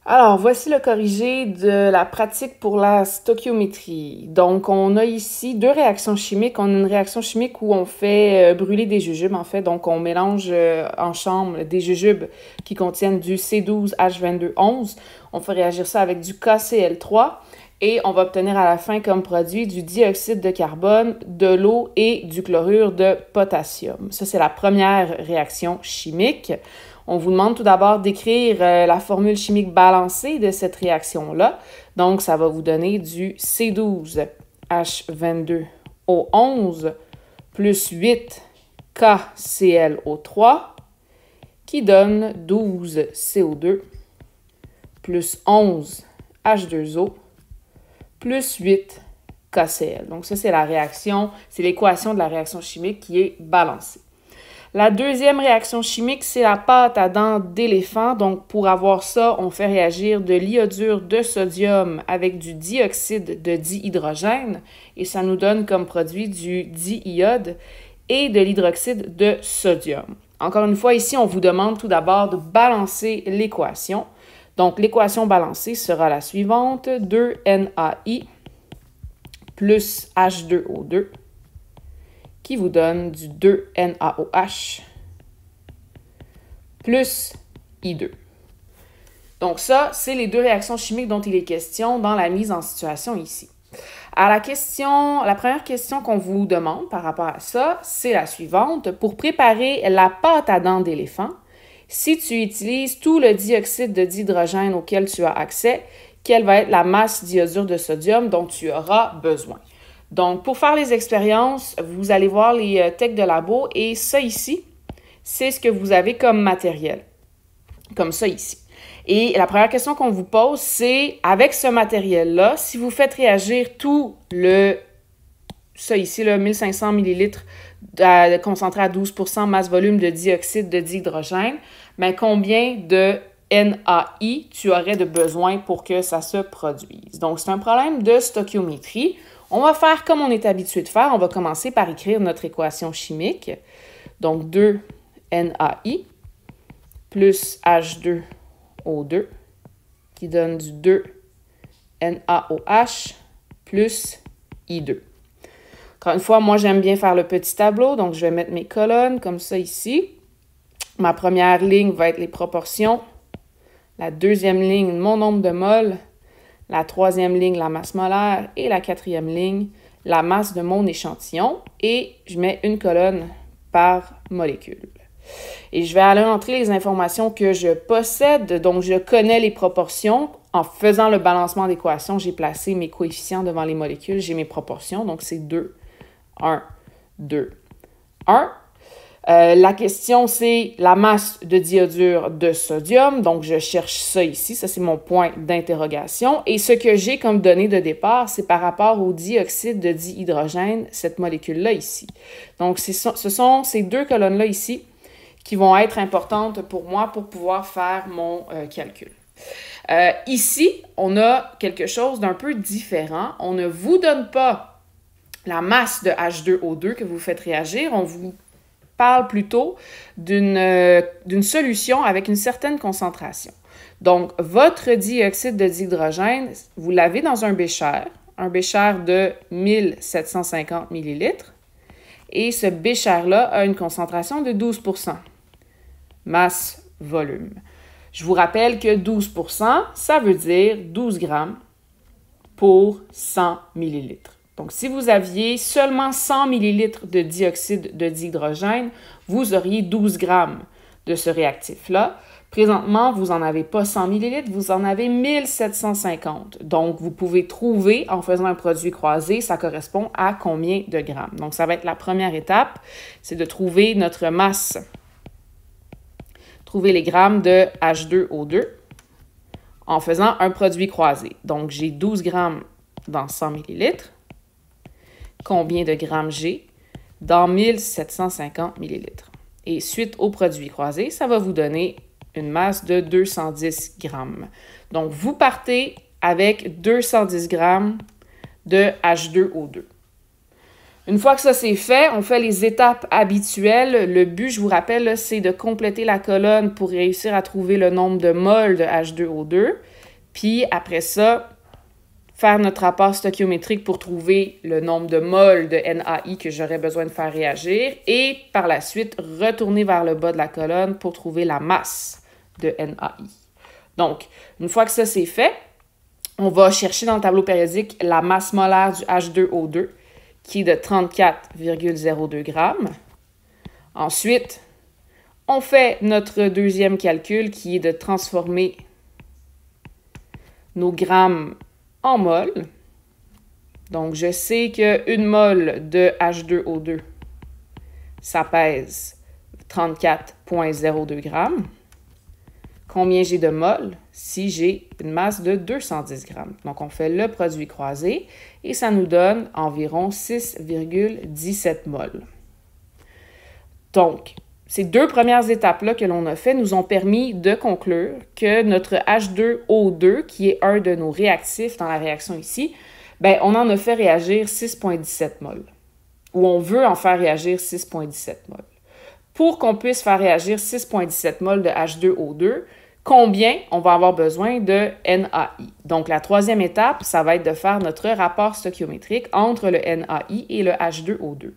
Alors, voici le corrigé de la pratique pour la stoichiométrie. Donc, on a ici deux réactions chimiques. On a une réaction chimique où on fait brûler des jujubes, en fait. Donc, on mélange en chambre des jujubes qui contiennent du C12H2211. On fait réagir ça avec du KCl3 et on va obtenir à la fin comme produit du dioxyde de carbone, de l'eau et du chlorure de potassium. Ça, c'est la première réaction chimique. On vous demande tout d'abord d'écrire la formule chimique balancée de cette réaction-là. Donc, ça va vous donner du C12H22O11 plus 8 KClO3 qui donne 12 CO2 plus 11 H2O plus 8 KCl. Donc, ça, c'est la réaction, c'est l'équation de la réaction chimique qui est balancée. La deuxième réaction chimique, c'est la pâte à dents d'éléphant. Donc, pour avoir ça, on fait réagir de l'iodure de sodium avec du dioxyde de dihydrogène et ça nous donne comme produit du diiode et de l'hydroxyde de sodium. Encore une fois, ici, on vous demande tout d'abord de balancer l'équation. Donc, l'équation balancée sera la suivante, 2NaI plus H2O2 qui vous donne du 2NaOH plus I2. Donc ça, c'est les deux réactions chimiques dont il est question dans la mise en situation ici. La première question qu'on vous demande par rapport à ça, c'est la suivante. Pour préparer la pâte à dents d'éléphant, si tu utilises tout le dioxyde de dihydrogène auquel tu as accès, quelle va être la masse d'iodure de sodium dont tu auras besoin? Donc, pour faire les expériences, vous allez voir les techs de labo et ça ici, c'est ce que vous avez comme matériel, comme ça ici. Et la première question qu'on vous pose, c'est avec ce matériel-là, si vous faites réagir ça ici, là, 1500 ml concentré à 12% masse volume de dioxyde de dihydrogène, mais combien de NaI tu aurais de besoin pour que ça se produise? Donc, c'est un problème de stoichiométrie. On va faire comme on est habitué de faire. On va commencer par écrire notre équation chimique. Donc, 2NaI plus H2O2 qui donne du 2NaOH plus I2. Encore une fois, moi, j'aime bien faire le petit tableau. Donc, je vais mettre mes colonnes comme ça ici. Ma première ligne va être les proportions. La deuxième ligne, mon nombre de moles. La troisième ligne, la masse molaire. Et la quatrième ligne, la masse de mon échantillon. Et je mets une colonne par molécule. Et je vais aller entrer les informations que je possède. Donc, je connais les proportions. En faisant le balancement d'équation, j'ai placé mes coefficients devant les molécules. J'ai mes proportions. Donc, c'est 2, 1, 2, 1. La question, c'est la masse de diodure de sodium. Donc, je cherche ça ici. Ça, c'est mon point d'interrogation. Et ce que j'ai comme donnée de départ, c'est par rapport au dioxyde de dihydrogène, cette molécule-là ici. Donc, ce sont ces deux colonnes-là ici qui vont être importantes pour moi pour pouvoir faire mon calcul. Ici, on a quelque chose d'un peu différent. On ne vous donne pas la masse de H2O2 que vous faites réagir. On vous parle plutôt d'une solution avec une certaine concentration. Donc, votre dioxyde de dihydrogène, vous l'avez dans un bécher de 1750 ml. Et ce bécher-là a une concentration de 12%. Masse-volume. Je vous rappelle que 12%, ça veut dire 12 grammes pour 100 ml. Donc, si vous aviez seulement 100 ml de dioxyde de dihydrogène, vous auriez 12 grammes de ce réactif-là. Présentement, vous n'en avez pas 100 ml, vous en avez 1750. Donc, vous pouvez trouver, en faisant un produit croisé, ça correspond à combien de grammes. Donc, ça va être la première étape, c'est de trouver notre masse. Trouver les grammes de H2O2 en faisant un produit croisé. Donc, j'ai 12 grammes dans 100 ml. Combien de grammes j'ai dans 1750 ml. Et suite au produit croisé, ça va vous donner une masse de 210 grammes. Donc, vous partez avec 210 grammes de H2O2. Une fois que ça c'est fait, on fait les étapes habituelles. Le but, je vous rappelle, c'est de compléter la colonne pour réussir à trouver le nombre de moles de H2O2. Puis après ça, faire notre rapport stoichiométrique pour trouver le nombre de moles de NaI que j'aurais besoin de faire réagir et par la suite, retourner vers le bas de la colonne pour trouver la masse de NaI. Donc, une fois que ça c'est fait, on va chercher dans le tableau périodique la masse molaire du H2O2 qui est de 34,02 grammes. Ensuite, on fait notre deuxième calcul qui est de transformer nos grammes en mol. Donc, je sais qu'une mole de H2O2, ça pèse 34,02 grammes. Combien j'ai de moles? Si j'ai une masse de 210 grammes. Donc, on fait le produit croisé et ça nous donne environ 6,17 moles. Donc, ces deux premières étapes-là que l'on a fait nous ont permis de conclure que notre H2O2, qui est un de nos réactifs dans la réaction ici, bien, on en a fait réagir 6,17 moles. Ou on veut en faire réagir 6,17 moles. Pour qu'on puisse faire réagir 6,17 moles de H2O2, combien on va avoir besoin de NaI? Donc, la troisième étape, ça va être de faire notre rapport stoichiométrique entre le NaI et le H2O2.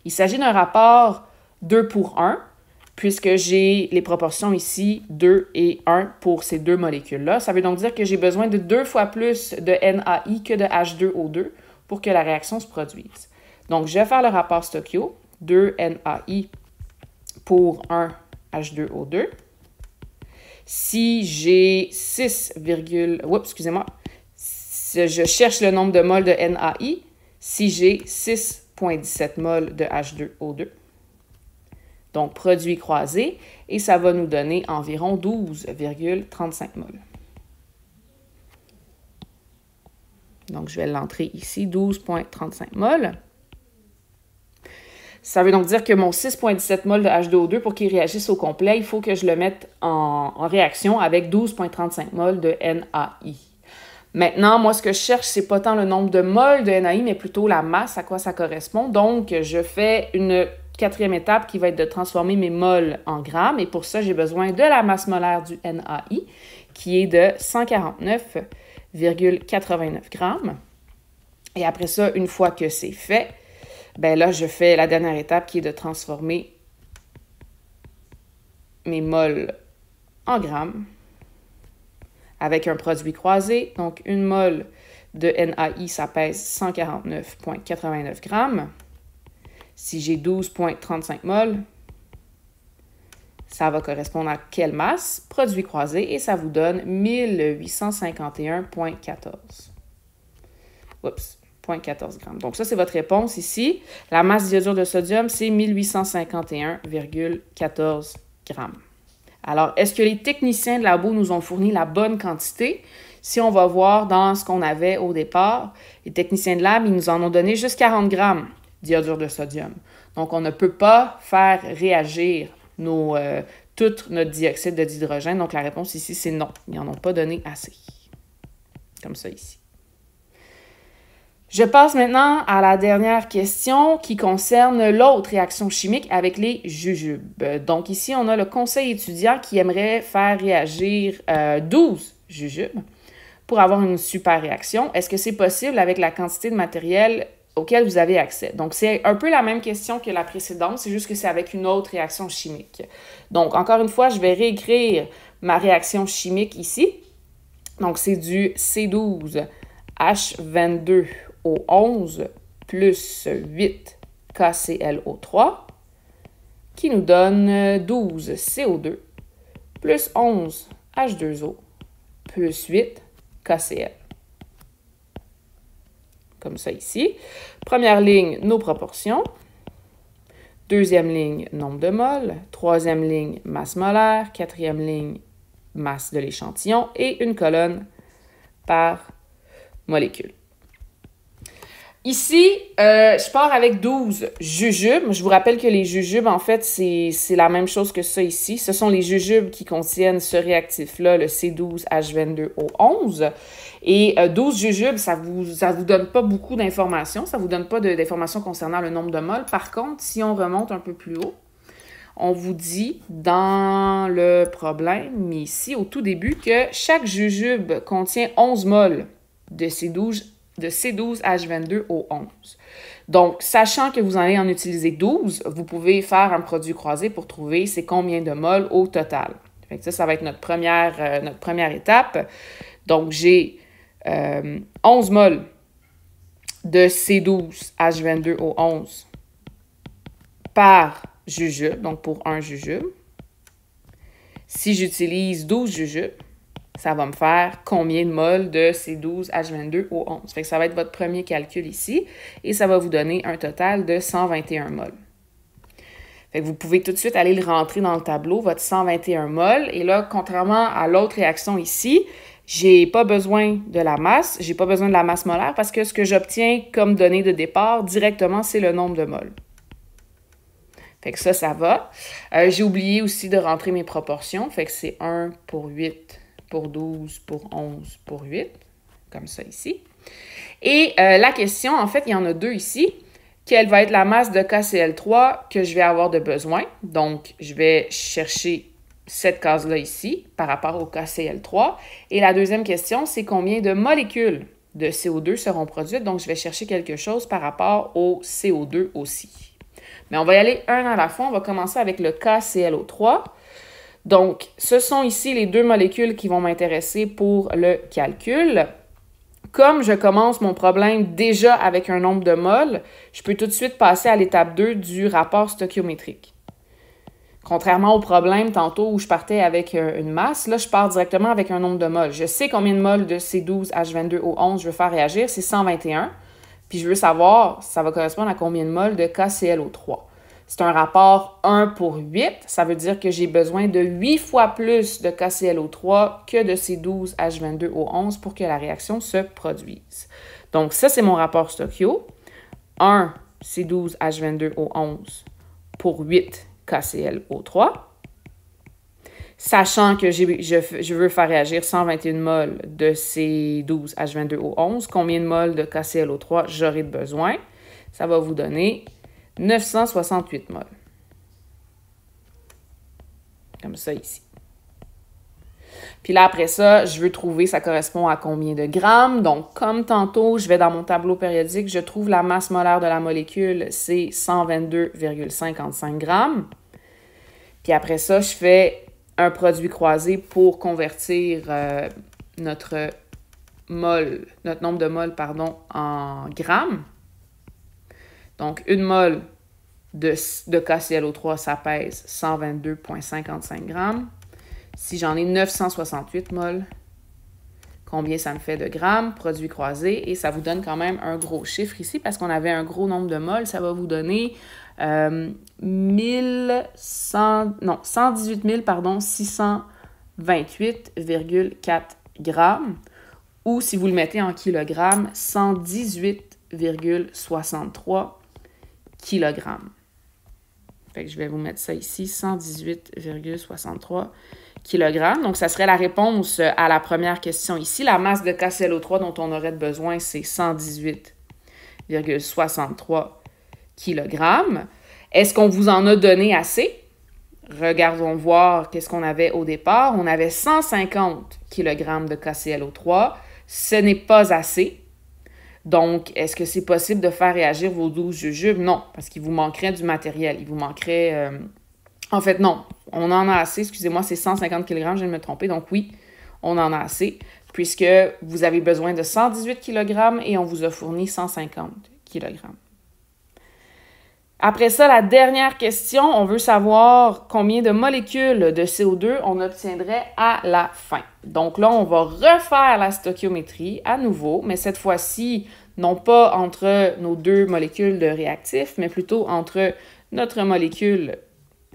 Il s'agit d'un rapport 2 pour 1, puisque j'ai les proportions ici 2 et 1 pour ces deux molécules-là. Ça veut donc dire que j'ai besoin de 2 fois plus de NaI que de H2O2 pour que la réaction se produise. Donc, je vais faire le rapport stoichio, 2 NaI pour 1 H2O2. Si j'ai 6, excusez-moi, je cherche le nombre de moles de NaI, si j'ai 6,17 moles de H2O2. Donc, produit croisé, et ça va nous donner environ 12,35 moles. Donc, je vais l'entrer ici, 12,35 moles. Ça veut donc dire que mon 6,17 moles de H2O2, pour qu'il réagisse au complet, il faut que je le mette en réaction avec 12,35 moles de NaI. Maintenant, moi, ce que je cherche, c'est pas tant le nombre de moles de NaI, mais plutôt la masse, à quoi ça correspond. Donc, je fais une quatrième étape qui va être de transformer mes moles en grammes. Et pour ça, j'ai besoin de la masse molaire du NaI, qui est de 149,89 grammes. Et après ça, une fois que c'est fait, ben là, je fais la dernière étape qui est de transformer mes moles en grammes avec un produit croisé. Donc, une mole de NaI, ça pèse 149,89 grammes. Si j'ai 12,35 moles, ça va correspondre à quelle masse? Produit croisé, et ça vous donne 1851,14. Oups. 0,14 grammes. Donc, ça, c'est votre réponse ici. La masse d'iodure de sodium, c'est 1851,14 grammes. Alors, est-ce que les techniciens de labo nous ont fourni la bonne quantité? Si on va voir dans ce qu'on avait au départ, les techniciens de lab, ils nous en ont donné juste 40 grammes d'iodure de sodium. Donc, on ne peut pas faire réagir tout notre dioxyde d'hydrogène. Donc, la réponse ici, c'est non. Ils n'en ont pas donné assez. Comme ça ici. Je passe maintenant à la dernière question qui concerne l'autre réaction chimique avec les jujubes. Donc ici, on a le conseil étudiant qui aimerait faire réagir 12 jujubes pour avoir une super réaction. Est-ce que c'est possible avec la quantité de matériel auquel vous avez accès? Donc, c'est un peu la même question que la précédente, c'est juste que c'est avec une autre réaction chimique. Donc, encore une fois, je vais réécrire ma réaction chimique ici. Donc, c'est du C12H22O11 plus 8 KClO3 qui nous donne 12 CO2 plus 11 H2O plus 8 KCl. Comme ça ici. Première ligne, nos proportions. Deuxième ligne, nombre de moles. Troisième ligne, masse molaire. Quatrième ligne, masse de l'échantillon. Et une colonne par molécule. Ici, je pars avec 12 jujubes. Je vous rappelle que les jujubes, en fait, c'est la même chose que ça ici. Ce sont les jujubes qui contiennent ce réactif-là, le C12H22O11. Et 12 jujubes, ça vous donne pas beaucoup d'informations. Ça vous donne pas d'informations concernant le nombre de moles. Par contre, si on remonte un peu plus haut, on vous dit dans le problème, ici, au tout début, que chaque jujube contient 11 moles de C12H22O11. Donc, sachant que vous allez en utiliser 12, vous pouvez faire un produit croisé pour trouver c'est combien de moles au total. Fait que ça va être notre première étape. Donc, j'ai 11 moles de C12H22O11 par jujube, donc pour un jujube. Si j'utilise 12 jujubes, ça va me faire combien de moles de C12H22O11. Fait que ça va être votre premier calcul ici et ça va vous donner un total de 121 moles. Fait que vous pouvez tout de suite aller le rentrer dans le tableau, votre 121 moles. Et là, contrairement à l'autre réaction ici, j'ai pas besoin de la masse, j'ai pas besoin de la masse molaire parce que ce que j'obtiens comme donnée de départ directement, c'est le nombre de moles. Fait que ça va. J'ai oublié aussi de rentrer mes proportions. Fait que c'est 1 pour 8, pour 12, pour 11, pour 8. Comme ça ici. Et la question, en fait, il y en a deux ici. Quelle va être la masse de KCl3 que je vais avoir de besoin? Donc, je vais chercher cette case-là ici par rapport au KCl3. Et la deuxième question, c'est combien de molécules de CO2 seront produites? Donc, je vais chercher quelque chose par rapport au CO2 aussi. Mais on va y aller un à la fois. On va commencer avec le KClO3. Donc, ce sont ici les deux molécules qui vont m'intéresser pour le calcul. Comme je commence mon problème déjà avec un nombre de moles, je peux tout de suite passer à l'étape 2 du rapport stoichiométrique. Contrairement au problème tantôt où je partais avec une masse, là, je pars directement avec un nombre de moles. Je sais combien de moles de C12H22O11 je veux faire réagir, c'est 121. Puis je veux savoir, ça va correspondre à combien de moles de KClO3. C'est un rapport 1 pour 8. Ça veut dire que j'ai besoin de 8 fois plus de KClO3 que de C12H22O11 pour que la réaction se produise. Donc ça, c'est mon rapport stoichio. 1 C12H22O11 pour 8 KClO3. Sachant que je veux faire réagir 121 moles de C12H22O11, combien de moles de KClO3 j'aurai de besoin? Ça va vous donner 968 moles. Comme ça ici. Puis là, après ça, je veux trouver ça correspond à combien de grammes. Donc, comme tantôt, je vais dans mon tableau périodique, je trouve la masse molaire de la molécule, c'est 122,55 grammes. Puis après ça, je fais un produit croisé pour convertir notre nombre de moles, en grammes. Donc, une mole de KClO3, ça pèse 122,55 grammes. Si j'en ai 968 moles, combien ça me fait de grammes? Produit croisé. Et ça vous donne quand même un gros chiffre ici parce qu'on avait un gros nombre de moles. Ça va vous donner 628,4 grammes. Ou si vous le mettez en kilogrammes, 118,63 kilogrammes. Fait que je vais vous mettre ça ici, 118,63 kilogrammes. Donc, ça serait la réponse à la première question ici. La masse de KClO3 dont on aurait besoin, c'est 118,63 kilogrammes. Est-ce qu'on vous en a donné assez? Regardons voir qu'est-ce qu'on avait au départ. On avait 150 kg de KClO3. Ce n'est pas assez. Donc, est-ce que c'est possible de faire réagir vos 12 jujubes? Non, parce qu'il vous manquerait du matériel. Il vous manquerait... En fait, non. On en a assez. Excusez-moi, c'est 150 kg, je viens de me tromper. Donc oui, on en a assez, puisque vous avez besoin de 118 kg et on vous a fourni 150 kg. Après ça, la dernière question, on veut savoir combien de molécules de CO2 on obtiendrait à la fin. Donc là, on va refaire la stoichiométrie à nouveau, mais cette fois-ci, non pas entre nos deux molécules de réactifs, mais plutôt entre notre molécule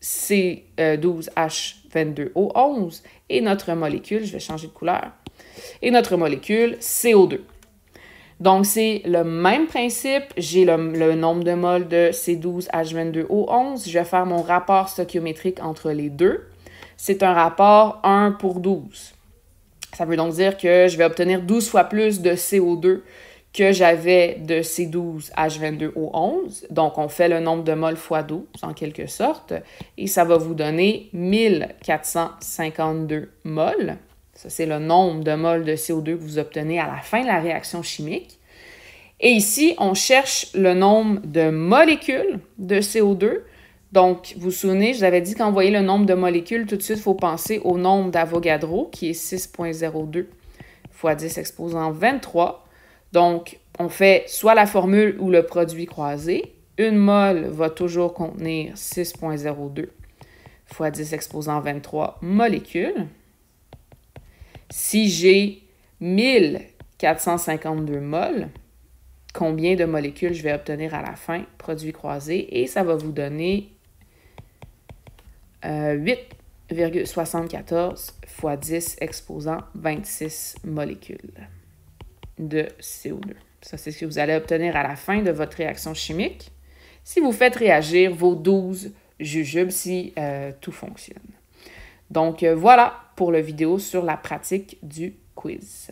C12H22O11 et notre molécule, je vais changer de couleur, et notre molécule CO2. Donc, c'est le même principe. J'ai le nombre de moles de C12H22O11. Je vais faire mon rapport stoichiométrique entre les deux. C'est un rapport 1 pour 12. Ça veut donc dire que je vais obtenir 12 fois plus de CO2 que j'avais de C12H22O11. Donc, on fait le nombre de moles fois 12, en quelque sorte, et ça va vous donner 1452 moles. Ça, c'est le nombre de moles de CO2 que vous obtenez à la fin de la réaction chimique. Et ici, on cherche le nombre de molécules de CO2. Donc, vous vous souvenez, je vous avais dit qu'en voyez le nombre de molécules, tout de suite, il faut penser au nombre d'Avogadro, qui est 6,02 fois 10 exposant 23. Donc, on fait soit la formule ou le produit croisé. Une mole va toujours contenir 6,02 fois 10 exposant 23 molécules. Si j'ai 1452 moles, combien de molécules je vais obtenir à la fin, produit croisé, et ça va vous donner 8,74 fois 10 exposant 26 molécules de CO2. Ça, c'est ce que vous allez obtenir à la fin de votre réaction chimique si vous faites réagir vos 12 jujubes, si tout fonctionne. Donc, voilà pour la vidéo sur la pratique du quiz.